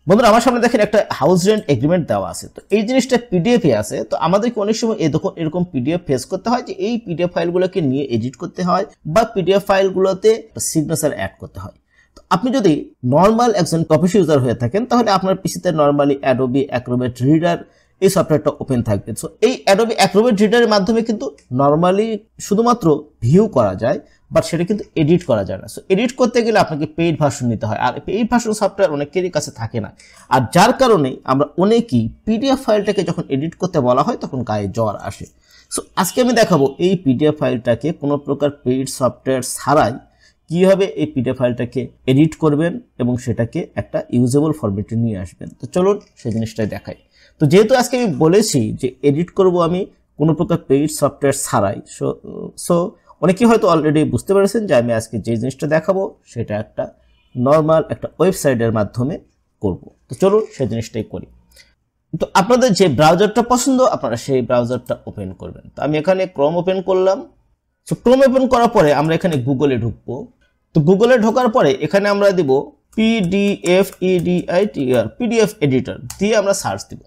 বন্ধুরা আমার সামনে দেখেন একটা হাউস রেন্ট এগ্রিমেন্ট দেওয়া আছে। তো এই জিনিসটা পিডিএফ এ আছে। তো আমাদেরকে অনেক সময় এরকম পিডিএফ ফেস করতে হয় যে এই পিডিএফ ফাইলগুলোকে নিয়ে এডিট করতে হয় বা পিডিএফ ফাইলগুলোতে সিগনেচার অ্যাড করতে হয়। তো আপনি যদি নর্মাল একজন প্রফেশনাল ইউজার হয়ে থাকেন তাহলে আপনার পিসিতে নর্মালি অ্যাডোবি অ্যাক্রোব্যাট রিডার এই সফটওয়্যারটা ওপেন থাকবে। সো এই অ্যাডোবি অ্যাক্রোব্যাট রিডারের মাধ্যমে কিন্তু নর্মালি শুধুমাত্র ভিউ করা যায়, বাট সেটা কিন্তু এডিট করা যায় না। সো এডিট করতে গেলে আপনাকে পেইড ভার্সন নিতে হয়, আর পেইড ভার্সন সফটওয়্যার অনেকেরই কাছে থাকে না। আর যার কারণে আমরা অনেকেই পিডিএফ ফাইলটাকে যখন এডিট করতে বলা হয় তখন গায়ে জ্বর আসে। সো আজকে আমি দেখাবো এই পিডিএফ ফাইলটাকে কোনো প্রকার পেইড সফটওয়্যার ছাড়াই কিভাবে এই পিডিএফ ফাইলটাকে এডিট করবেন এবং সেটাকে একটা ইউজেবল ফরম্যাটে নিয়ে আসবেন। তো চলুন সেই জিনিসটাই দেখাই। তো যেহেতু আজকে আমি বলেছি যে এডিট করব আমি কোনো প্রকার পেইড সফটওয়্যার ছাড়াই, সো অনেকেই হয়তো অলরেডি বুঝতে পেরেছেন যে আমি আজকে যে জিনিসটা দেখাবো সেটা একটা নর্মাল একটা ওয়েবসাইটের মাধ্যমে করব। তো চলুন সেই জিনিসটাই করি। তো আপনাদের যে ব্রাউজারটা পছন্দ আপনারা সেই ব্রাউজারটা ওপেন করবেন। তো আমি এখানে ক্রোম ওপেন করলাম। সো ক্রোম ওপেন করার পরে আমরা এখানে গুগলে ঢুকবো। তো গুগলে ঢোকার পরে এখানে আমরা দিব পিডিএফ এডিটর দিয়ে আমরা সার্চ দিব।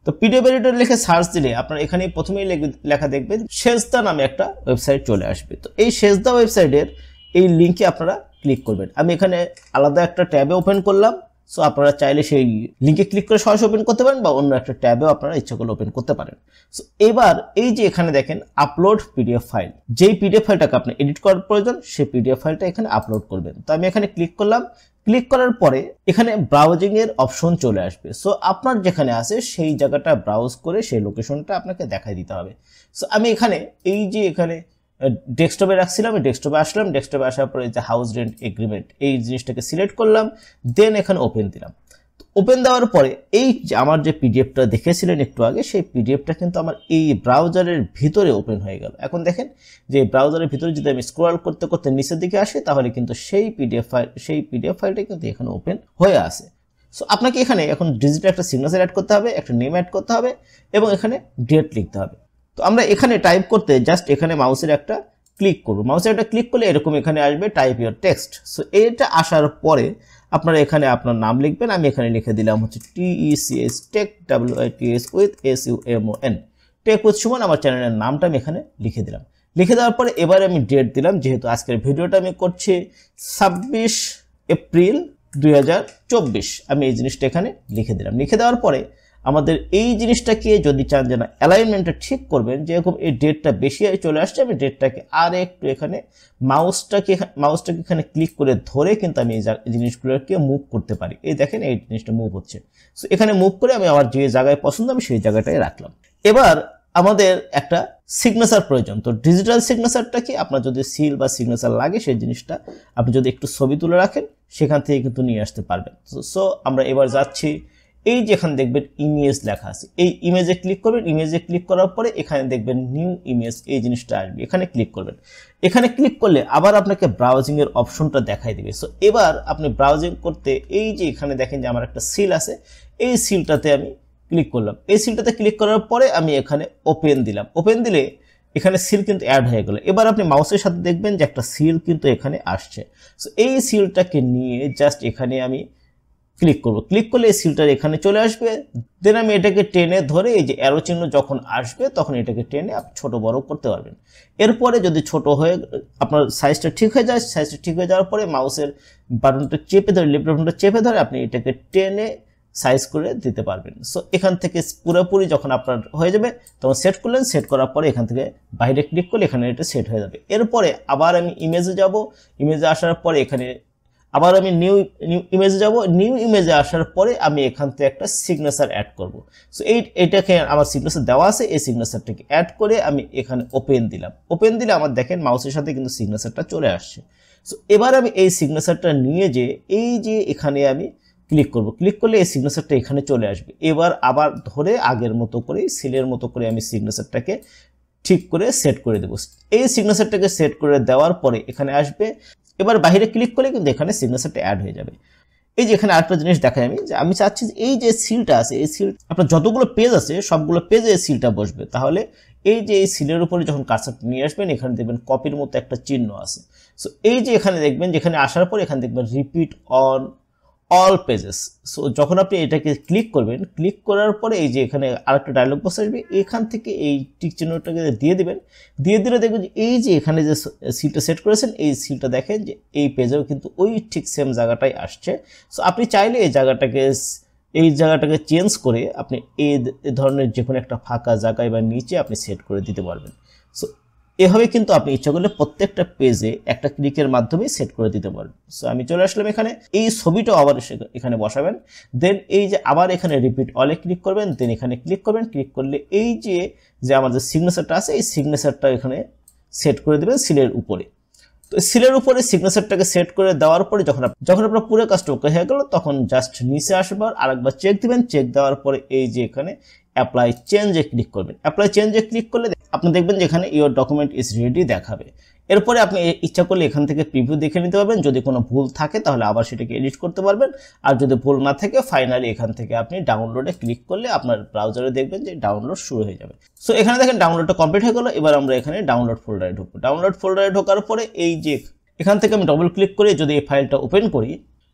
তো পিডিএফ এডিটর লিখে সার্চ দিলে আপনারা এখানে প্রথমেই লেখা দেখবেন সেজদা নামে একটা ওয়েবসাইট চলে আসবে। তো এই সেজদা ওয়েবসাইটের এই লিঙ্কে আপনারা ক্লিক করবেন। আমি এখানে আলাদা একটা ট্যাবে ওপেন করলাম। সো আপনারা চাইলে সেই লিঙ্কে ক্লিক করে সরাসরি ওপেন করতে পারেন বা অন্য একটা ট্যাবেও আপনারা ইচ্ছা করলে ওপেন করতে পারেন। সো এবার এই যে এখানে দেখেন আপলোড পিডিএফ ফাইল, যেই পিডিএফ ফাইলটাকে আপনি এডিট করার প্রয়োজন সেই পিডিএফ ফাইলটা এখানে আপলোড করবেন। তো আমি এখানে ক্লিক করলাম। ক্লিক করার পরে এখানে ব্রাউজিং এর অপশন চলে আসবে। সো আপনার যেখানে আছে সেই জায়গাটা ব্রাউজ করে সেই লোকেশনটা আপনাকে দেখাই দিতে হবে। সো আমি এখানে এই যে এখানে ডেস্কটপে রাখছিলাম, ডেস্কটপে আসলাম। ডেস্কটপে আসার পরে যে হাউস রেন্ট এগ্রিমেন্ট এই জিনিসটাকে সিলেক্ট করলাম, দেন এখানে ওপেন দিলাম। ওপেন দেওয়ার পরে এই যে আমার যে পিডিএফটা দেখেছিলেন একটু আগে সেই পিডিএফটা কিন্তু আমার এই ব্রাউজারের ভিতরে ওপেন হয়ে গেল। এখন দেখেন যে ব্রাউজারের ভিতরে যদি আমি স্ক্রল করতে করতে নিচের দিকে আসি তাহলে কিন্তু সেই পিডিএফ ফাইলটা কিন্তু এখানে ওপেন হয়ে আছে। সো আপনাকে এখানে এখন ডিজিটাল একটা সিগনেচার অ্যাড করতে হবে, একটা নেম অ্যাড করতে হবে এবং এখানে ডেট লিখতে হবে। তো আমরা এখানে টাইপ করতে জাস্ট এখানে মাউসের একটা ক্লিক করব। মাউসের একটা ক্লিক করলে এরকম এখানে আসবে টাইপ ইউর টেক্সট। সো এটা আসার পরে আপনারা এখানে আপনার নাম লিখবেন। আমি এখানে লিখে দিলাম হচ্ছে TECH take WITH with SUMON take with Suman. আমার চ্যানেলের নামটা আমি এখানে লিখে দিলাম। লিখে দেওয়ার পরে এবার আমি ডেট দিলাম, যেহেতু আজকের ভিডিওটা আমি করছি 26 এপ্রিল 2024। আমি এই জিনিসটা এখানে লিখে দিলাম। লিখে দেওয়ার পরে আমাদের এই জিনিসটাকে যদি চান যে না অ্যালাইনমেন্টটা ঠিক করবেন, যেরকম এই ডেটটা বেশি চলে আসছে আমি ডেটটাকে আর একটু এখানে মাউসটাকে এখানে ক্লিক করে ধরে কিন্তু আমি এই জিনিসগুলোকে মুভ করতে পারি। এই দেখেন এই জিনিসটা মুভ হচ্ছে। সো এখানে মুভ করে আমি আমার যে জায়গায় পছন্দ আমি সেই জায়গাটায় রাখলাম। এবার আমাদের একটা সিগনেচার প্রয়োজন। তো ডিজিটাল সিগনেচারটা কি, আপনার যদি সিল বা সিগনেচার লাগে সেই জিনিসটা আপনি যদি একটু ছবি তুলে রাখেন সেখান থেকে কিন্তু নিয়ে আসতে পারবেন। সো আমরা এবার যাচ্ছি এই যে এখানে দেখবেন ইমেজ লেখা আছে, এই ইমেজে ক্লিক করবেন। ইমেজে ক্লিক করার পরে এখানে দেখবেন নিউ ইমেজ এই জিনিসটা আসবে, এখানে ক্লিক করবেন। এখানে ক্লিক করলে আবার আপনাকে ব্রাউজিং এর অপশনটা দেখাই দিবে। সো এবার আপনি ব্রাউজিং করতে এই যে এখানে দেখেন যে আমার একটা সিল আছে, এই সিলটাতে আমি ক্লিক করলাম। এই সিলটাতে ক্লিক করার পরে আমি এখানে ওপেন দিলাম। ওপেন দিলে এখানে সিল কিন্তু অ্যাড হয়ে গেল। এবার আপনি মাউসের সাথে দেখবেন যে একটা সিল কিন্তু এখানে আসছে। সো এই সিলটাকে নিয়ে জাস্ট এখানে আমি ক্লিক করব। ক্লিক করলে এই সিলটা এখানে চলে আসবে। দেন আমি এটাকে টেনে ধরে এই যে অ্যারো চিহ্ন যখন আসবে তখন এটাকে টেনে আপনি ছোট বড় করতে পারবেন। এরপরে যদি ছোট হয়ে আপনার সাইজটা ঠিক হয়ে যায়, সাইজটা ঠিক হয়ে যাওয়ার পরে মাউসের বাটনটা চেপে ধরে লেফট বাটনটা চেপে ধরে আপনি এটাকে টেনে সাইজ করে দিতে পারবেন। সো এখান থেকে পুরোপুরি যখন আপনার হয়ে যাবে তখন সেট করলেন। সেট করার পরে এখান থেকে বাইরে ক্লিক করলে এখানে এটা সেট হয়ে যাবে। এরপরে আবার আমি ইমেজে যাব। ইমেজে আসার পরে এখানে আবার আমি নিউ ইমেজে যাব। নিউ ইমেজে আসার পরে আমি এখান থেকে একটা সিগনেচার অ্যাড করব। সো এইটাকে আমার সিগনেচার দেওয়া আছে, এই সিগনেচারটাকে অ্যাড করে আমি এখানে ওপেন দিলাম। ওপেন দিলে আমার দেখেন মাউসের সাথে কিন্তু সিগনেচারটা চলে আসছে। সো এবার আমি এই সিগনেচারটা নিয়ে যে এই যে এখানে আমি ক্লিক করব। ক্লিক করলে এই সিগনেচারটা এখানে চলে আসবে। এবার আবার ধরে আগের মতো করে সিলের মতো করে আমি সিগনেচারটাকে ঠিক করে সেট করে দেব। এই সিগনেচারটাকে সেট করে দেওয়ার পরে এখানে আসবে। এবার বাইরে ক্লিক করলে কিন্তু এখানে সিগনেচারটা অ্যাড হয়ে যাবে। এই যে এখানে আরেকটা জিনিস দেখাই আমি, যে আমি চাচ্ছি যে এই যে সিলটা আছে এই সিল আপনার যতগুলো পেজ আছে সবগুলো পেজে এই সিলটা বসবে। তাহলে এই যে এই সিলের উপরে যখন কার্সারটা নিয়ে আসবেন এখানে দেখবেন কপির মতো একটা চিহ্ন আছে। সো এই যে এখানে দেখবেন যেখানে আসার পর এখানে দেখবেন repeat on all pages. So যখন আপনি এটাকে ক্লিক করবেন, ক্লিক করার পরে এই যে এখানে আরেকটা ডায়লগ বক্স আসবে, এখান থেকে এই টিক চিহ্নটাকে দিয়ে দিবেন। দিয়ে দিলে দেখবেন যে এই যে এখানে যে সিলটা সেট করেছেন এই সিলটা দেখেন যে এই পেজেও কিন্তু ওই ঠিক সেম জায়গাটাই আসছে। সো আপনি চাইলে এই জায়গাটাকে চেঞ্জ করে আপনি এই ধরনের যে কোনো একটা ফাঁকা জায়গায় বা নিচে আপনি সেট করে দিতে পারবেন। সো এভাবে কিন্তু আপনি ইচ্ছা করলে প্রত্যেকটা পেজে একটা ক্লিকের মাধ্যমে সেট করে দিতে পারবেন। সো আমি চলে আসলাম এখানে, এই ছবিটাও আবার এখানে বসাবেন। দেন এই যে আবার এখানে রিপিট অলে ক্লিক করবেন, দেন এখানে ক্লিক করবেন। ক্লিক করলে এই যে আমাদের সিগনেচারটা আছে এই সিগনেচারটা এখানে সেট করে দেবেন সিলের উপরে। তো সিলের উপরে সিগনেচারটাকে সেট করে দেওয়ার পরে যখন আপনার পুরো কাজটা ওকে হয়ে গেল, তখন জাস্ট নিচে আসবার আরেকবার চেক দিবেন। চেক দেওয়ার পরে এই যে এখানে অ্যাপ্লাই চেঞ্জে ক্লিক করবেন। অ্যাপ্লাই চেঞ্জে ক্লিক করলে আপনি দেখবেন যে এখানে ইওর ডকুমেন্ট ইজ রেডি দেখাবে। এরপরে আপনি ইচ্ছা করলে এখান থেকে প্রিভিউ দেখে নিতে পারবেন। যদি কোনো ভুল থাকে তাহলে আবার সেটাকে এডিট করতে পারবেন, আর যদি ভুল না থাকে ফাইনালি এখান থেকে আপনি ডাউনলোডে ক্লিক করলে আপনার ব্রাউজারে দেখবেন যে ডাউনলোড শুরু হয়ে যাবে। সো এখানে দেখেন ডাউনলোডটা কমপ্লিট হয়ে গেল। এবার আমরা এখানে ডাউনলোড ফোল্ডারে ঢুকবো। ডাউনলোড ফোল্ডারে ঢোকার পরে এই যে এখান থেকে আমি ডবল ক্লিক করে যদি এই ফাইলটা ওপেন করি,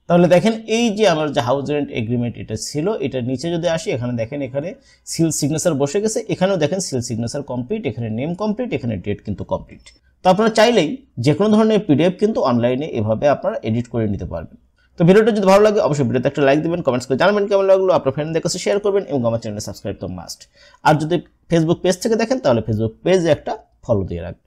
তাহলে দেখেন এই যে আমার যে হাউস রেন্ট এগ্রিমেন্ট এটা ছিল, এটার নিচে যদি আসি এখানে দেখেন এখানে সিল সিগনেচার বসে গেছে। এখানেও দেখেন সিল সিগনেচার কমপ্লিট, এখানে নেম কমপ্লিট, এখানে ডেট কিন্তু কমপ্লিট। তো আপনারা চাইলেই যে কোনো ধরনের পিডিএফ কিন্তু অনলাইনে এভাবে আপনারা এডিট করে নিতে পারবেন। তো ভিডিওটা যদি ভালো লাগে অবশ্যই ভিডিওতে একটা লাইক দিবেন, কমেন্টস করে জানাবেন কেমন লাগলো, আপনার ফ্রেন্ডদের কাছে শেয়ার করবেন এবং আমার চ্যানেলে সাবস্ক্রাইব তো মাস্ট। আর যদি ফেসবুক পেজ থেকে দেখেন তাহলে ফেসবুক পেজে একটা ফলো দিয়ে রাখবেন।